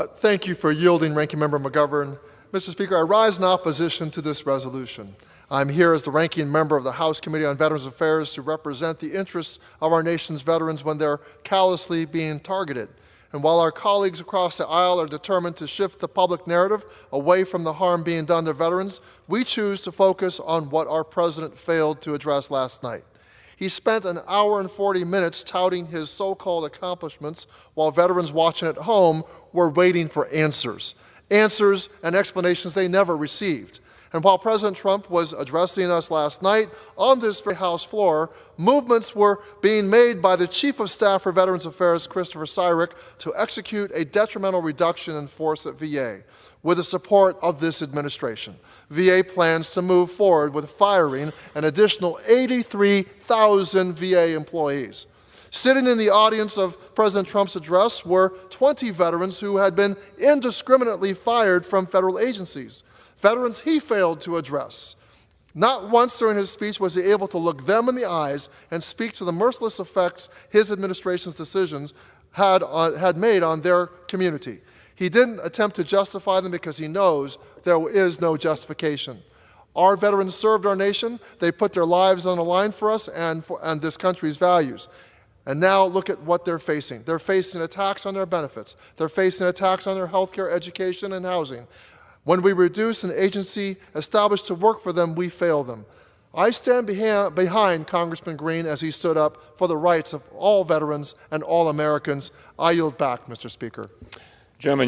Thank you for yielding, Ranking Member McGovern. Mr. Speaker, I rise in opposition to this resolution. I'm here as the ranking member of the House Committee on Veterans Affairs to represent the interests of our nation's veterans when they're callously being targeted. And while our colleagues across the aisle are determined to shift the public narrative away from the harm being done to veterans, we choose to focus on what our president failed to address last night. He spent an hour and 40 minutes touting his so-called accomplishments while veterans watching at home were waiting for answers and explanations they never received. And while President Trump was addressing us last night on this House floor, movements were being made by the Chief of Staff for Veterans Affairs, Christopher Cyrick, to execute a detrimental reduction in force at VA with the support of this administration. VA plans to move forward with firing an additional 83,000 VA employees. Sitting in the audience of President Trump's address were 20 veterans who had been indiscriminately fired from federal agencies. Veterans he failed to address. Not once during his speech was he able to look them in the eyes and speak to the merciless effects his administration's decisions had made on their community. He didn't attempt to justify them because he knows there is no justification. Our veterans served our nation. They put their lives on the line for us and this country's values. And now look at what they're facing. They're facing attacks on their benefits. They're facing attacks on their health care, education, and housing. When we reduce an agency established to work for them, we fail them. I stand behind Congressman Green as he stood up for the rights of all veterans and all Americans. I yield back, Mr. Speaker. Gentleman.